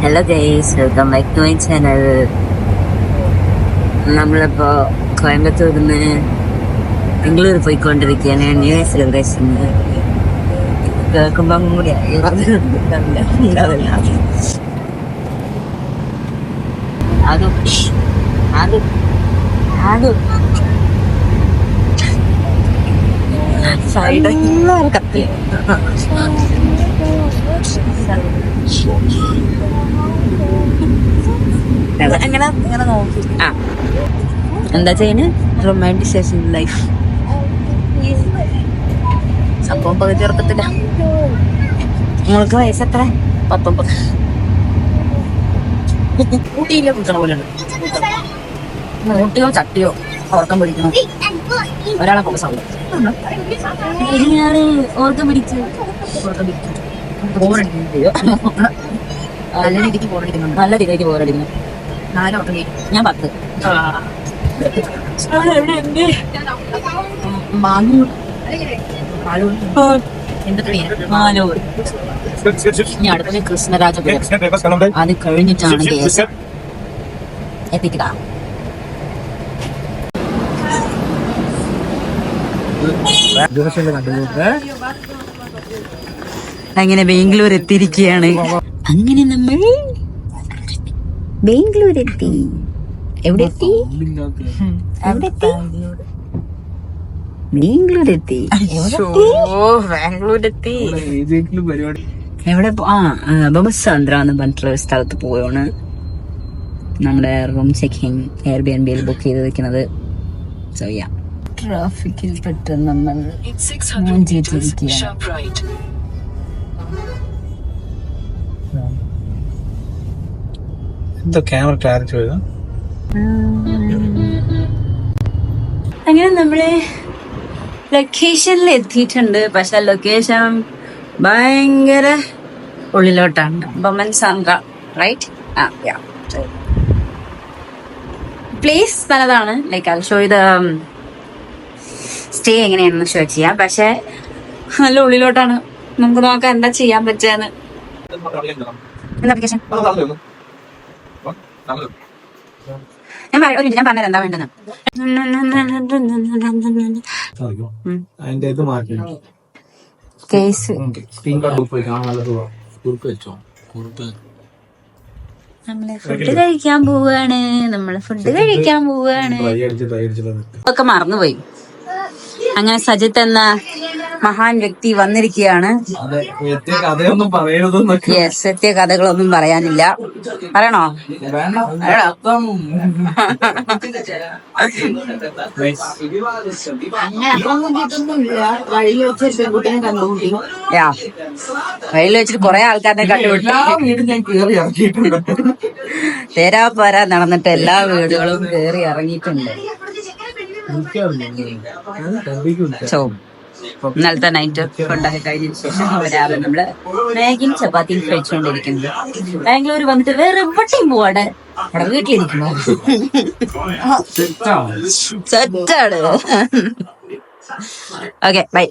Hello guys, welcome back to my channel. നമ്മളിപ്പോ കോയമ്പത്തൂരിൽ നിന്ന് ബാംഗ്ലൂർ പോയിക്കൊണ്ടിരിക്കുകയാണ്. ന്യൂ ഇയർ സെലിബ്രേഷൻ കേൾക്കുമ്പോ കൂടി കത്തി എന്താ ചെയ്യുന്നത്? റൊമാൻറ്റിസേഷൻ ലൈഫ് സംഭവം പകുതി ഉറക്കത്തില്ല. നിങ്ങൾക്ക് വയസ്സെത്ര? 19. ഊട്ടിയിലെ കുട്ടണ പോലെയാണ്. ഊട്ടിയോ ചട്ടിയോ ഉറക്കം പിടിക്കണം. ഒരാളെ ഫോക്കസ് ആവും. ഓർക്കം പിടിച്ചു നല്ല രീതിക്ക് ബോറടിക്കുന്നുണ്ട്. നല്ല രീതിക്ക് ബോറടിക്കുന്നു. ഞാൻ 10. ഇനി അടുത്ത കൃഷ്ണരാജപുരം. അത് കഴിഞ്ഞിട്ടാണ് എത്തിക്കുക. അങ്ങനെ ബാംഗ്ലൂർ എത്തിയിരിക്കുകയാണ്. അങ്ങനെ നമ്മൾ ബാംഗ്ലൂർ എത്തി. എവിടെ എത്തി? ബാംഗ്ലൂരെത്തി. എവിടെ? ബൊമസാന്ദ്ര എന്ന് പറഞ്ഞിട്ടുള്ള ഒരു സ്ഥലത്ത് പോവാണ്. നമ്മുടെ റൂം ചെക്കിങ് എയർബിഎൻബിയിൽ ബുക്ക് ചെയ്ത് വെക്കുന്നത്. ട്രാഫിക്കിൽ പെട്ടെന്ന് നമ്മൾ അങ്ങനെ നമ്മള് ലൊക്കേഷനിൽ എത്തിയിട്ടുണ്ട്. പക്ഷെ ലൊക്കേഷൻ ഭയങ്കര ഉള്ളിലോട്ടാണ്. ബൊമസാന്ദ്ര, റൈറ്റ്? പ്ലേസ് നല്ലതാണ്. Like I show the stay എങ്ങനെയാണെന്ന് ഷോ ചെയ്യാം. പക്ഷെ നല്ല ഉള്ളിലോട്ടാണ്. നമുക്ക് നോക്കാം എന്താ ചെയ്യാൻ പറ്റുകയെന്ന്. അപ്ലിക്കേഷൻ ഞാൻ പറഞ്ഞത് എന്താ വേണ്ടെന്ന്. കേസ് നമ്മള് ഫുഡ് കഴിക്കാൻ പോവാണ്. ഒക്കെ മറന്നുപോയി. അങ്ങനെ സജിത്ത് എന്ന മഹാൻ വ്യക്തി വന്നിരിക്കുകയാണ്. സത്യ കഥകളൊന്നും പറയാനില്ല. പറയണോ? വഴിയിൽ വെച്ചിട്ട് കുറെ ആൾക്കാരെ കണ്ടുപിടിച്ചു. തേരാപ്പാര നടന്നിട്ട് എല്ലാ വീടുകളും കയറി ഇറങ്ങിയിട്ടുണ്ട്. ഇന്നലത്തെ നൈറ്റ് ഫുഡൊക്കെ കഴിഞ്ഞതിന് ശേഷം രാവിലെ നമ്മള് മാഗിയും ചപ്പാത്തിയും കഴിച്ചുകൊണ്ടിരിക്കുന്നത്. ബാംഗ്ലൂർ വന്നിട്ട് വേറെ എവിടെയും പോവാടെ, അവിടെ വീട്ടിലിരിക്കുന്നു. സെറ്റാണ്. Okay, by.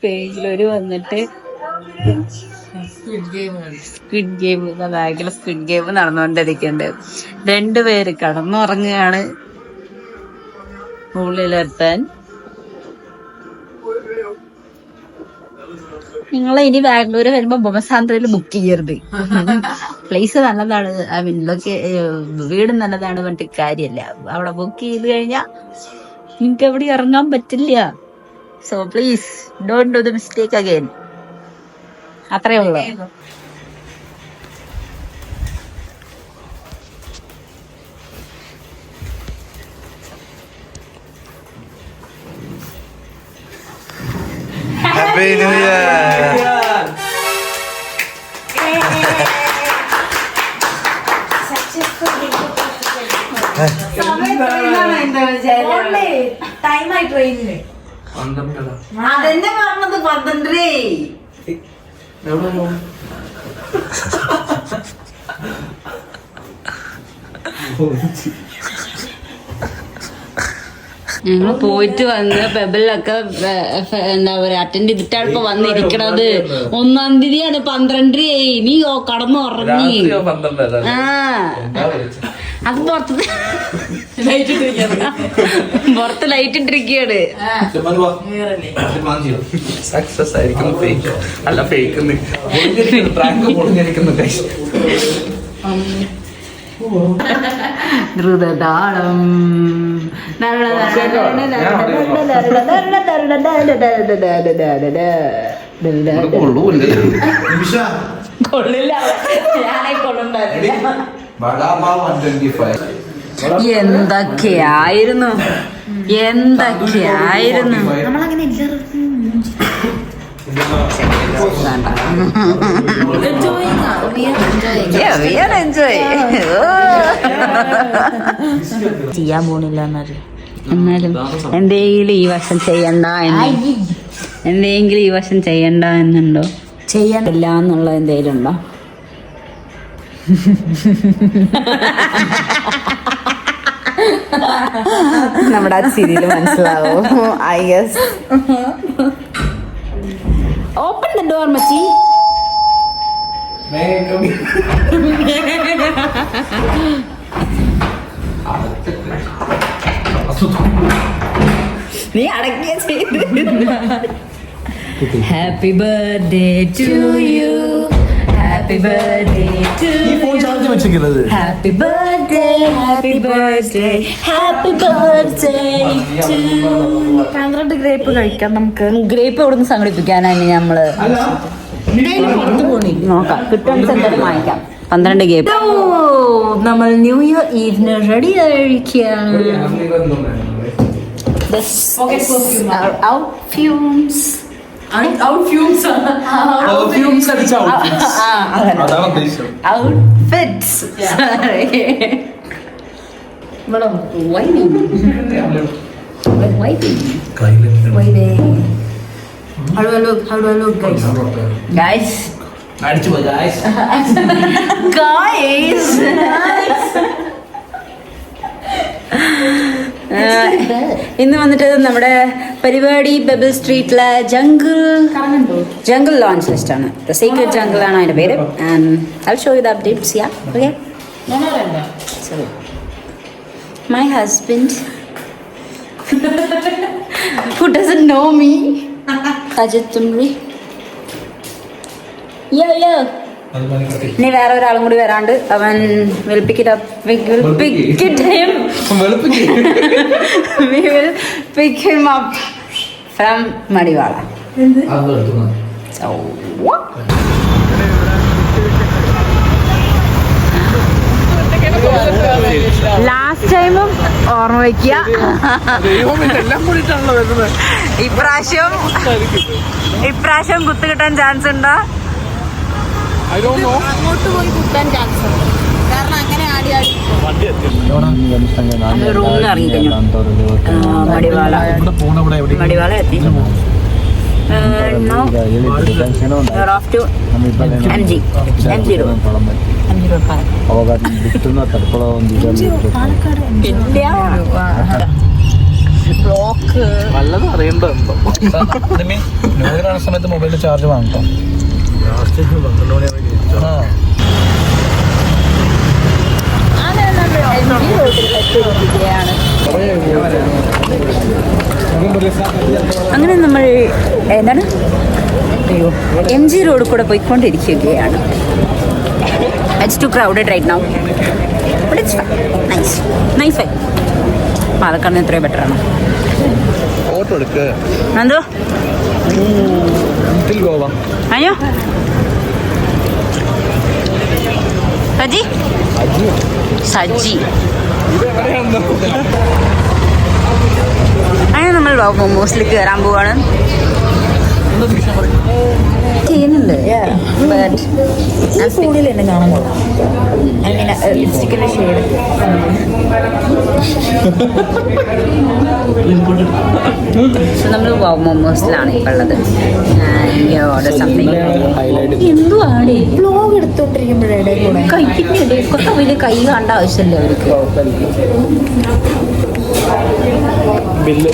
പേജിലൊരു വന്നിട്ട് സ്ക്വിഡ് ഗെയിം നടന്നുകൊണ്ടിരിക്കുന്നുണ്ട്. 2 പേര് കടന്നുറങ്ങുകയാണ് ഉള്ളിലെത്താൻ. നിങ്ങൾ ഇനി ബാംഗ്ലൂർ വരുമ്പോ ബൊമസാന്ദ്രയിൽ ബുക്ക് ചെയ്യരുത്. പ്ലേസ് നല്ലതാണ്. ഐ മീൻ വീട് നല്ലതാണ് പറഞ്ഞിട്ട് കാര്യമല്ല. അവിടെ ബുക്ക് ചെയ്ത് കഴിഞ്ഞാൽ നിങ്ങൾക്ക് എവിടെ ഇറങ്ങാൻ പറ്റില്ല. So please don't do the mistake again. അത്രേ ഉള്ളൂ. Happy New Year! Successful. ടൈമായി ട്രെയിനിന്. അതെന്നെ പറഞ്ഞത് 12. ഞങ്ങള് പോയിട്ട് വന്ന് പെബിലൊക്കെ എന്താ പറയാ അറ്റൻഡ് ചെയ്തിട്ടാണ് ഇപ്പൊ വന്നിരിക്കണത്. 1-ാം തീയതിയാണ് 12 നീ കടന്നു ഉറങ്ങി. ആ അത് പുറത്ത് ലൈറ്റ് ഇട്ടിരിക്കുകയാണ്. സക്സസ് ആയിരിക്കുന്നു. ഫേക്ക് അല്ല, ഫേക്ക് ദ്രുതതാളം കൊള്ളില്ല, ഞാനേ കൊള്ളുണ്ടായിരുന്നില്ല. എന്തൊക്കെയായിരുന്നു നമ്മളങ്ങനെ ചെയ്യാൻ പോണില്ല എന്നറിയാം. എന്നാലും എന്തെങ്കിലും ഈ വർഷം ചെയ്യണ്ട എന്നുണ്ടോ? ചെയ്യണ്ടില്ല എന്നുള്ള എന്തെങ്കിലും ഉണ്ടോ? നമ്മുടെ ആ ചിരിയിൽ മനസ്സിലാവും. I guess. Open the door മച്ചി. നീ അടക്കിയ ചെയ്ത്. Happy birthday to you, happy birthday to you, happy birthday, happy birthday, happy birthday to. 12 grape കഴിക്കാം നമുക്ക്. ഗ്രേപ്പ് എവിടുന്ന് സംഘടിപ്പിക്കാനാണ് നമ്മള് നോക്കാം. കിട്ടുന്ന എന്തായാലും വാങ്ങിക്കാം. 12 ഗ്രേപ്പ്. നമ്മൾ ന്യൂ ഇയർ ഈവിന് റെഡി ആയിരിക്കുകയാണ്. How do I look, guys? Guys. ഇന്ന് വന്നിട്ട് നമ്മുടെ പരിപാടി ബെബിൾ സ്ട്രീറ്റിലെ ജംഗിൾ ലോഞ്ച് ലിസ്റ്റ് ആണ്. ദ സീക്രട്ട് ജംഗിൾ ആണ് അതിന്റെ പേര്. I'll show you the updates. Yeah, okay. Sorry. My husband who doesn't know me, Ajit Tumri. Yo. ഇനി വേറെ ഒരാളും കൂടി വരാണ്ട്. അവൻ we will pick him up from Madiwala. So last ടൈമും ഓർമ്മ വയ്ക്കുക. ഇപ്രാവശ്യം കുത്തു കിട്ടാൻ ചാൻസ് ഉണ്ടോ? അങ്ങോട്ട് പോയി കുത്താൻ ചാൻസ് ഉണ്ട്. കാരണം അങ്ങനെ ആടി റൂമിൽ ഇറങ്ങി കഴിഞ്ഞു. മടിവാള എത്തി. off to MG road. Block നല്ലത് അറിയണ്ടോ? സമയത്ത് മൊബൈലിൽ ചാർജ് വാങ്ങിട്ടോ. അങ്ങനെ നമ്മൾ എന്താണ് MG റോഡ് കൂടെ പോയിക്കൊണ്ടിരിക്കുകയാണ്. It's too crowded right now, but it's fine. Nice fine. Palakkad എത്രയോ ബെറ്റർ ആണ്. ഫോട്ടോ എടുക്ക്. എന്തോ അയ്യോ സജി അങ്ങനെ നമ്മൾ മോമോസിൽ കയറാൻ പോവാണ്. ചെയ്യുന്നുണ്ട് ബട്ട് ഈ ഫോണിൽ എന്നെ കാണാൻ കൊള്ളാം അങ്ങനെ ലിപ്സ്റ്റിക്കിന്റെ ഷെയ്ഡ് നമ്മൾ മോമോസിലാണ് ഇപ്പം ഉള്ളത് ഓർഡർ സംതിങ് എന്തുവാണ് വ്ലോഗ് എടുത്തോണ്ടിരിക്കുമ്പോഴേ കൂടെ കൈപ്പിന്റെ കൊത്ത വലിയ കൈ കാണേണ്ട ആവശ്യമില്ല അവർക്ക്. ബില്ല്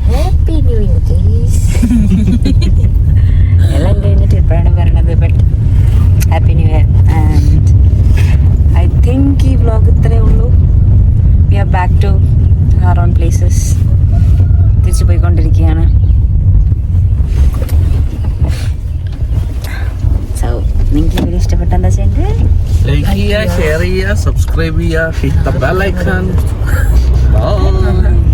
ഹാപ്പി ന്യൂ ഇയർ എല്ലാം കഴിഞ്ഞിട്ട് ഇപ്പോഴാണ് പറയണത്. But happy new year and I think ഈ വ്ലോഗ് ഇത്രയേ ഉള്ളൂ. We are back to our own places. തിരിച്ചു പോയിക്കൊണ്ടിരിക്കുകയാണ്. സോ നിങ്ങൾക്ക് ഈ വീഡിയോ ഇഷ്ടപ്പെട്ട എന്താ ചെയ്യേണ്ടത്? ലൈക്ക് ചെയ്യുക, ഷെയർ ചെയ്യുക, സബ്സ്ക്രൈബ് ചെയ്യുക, hit the bell icon. By.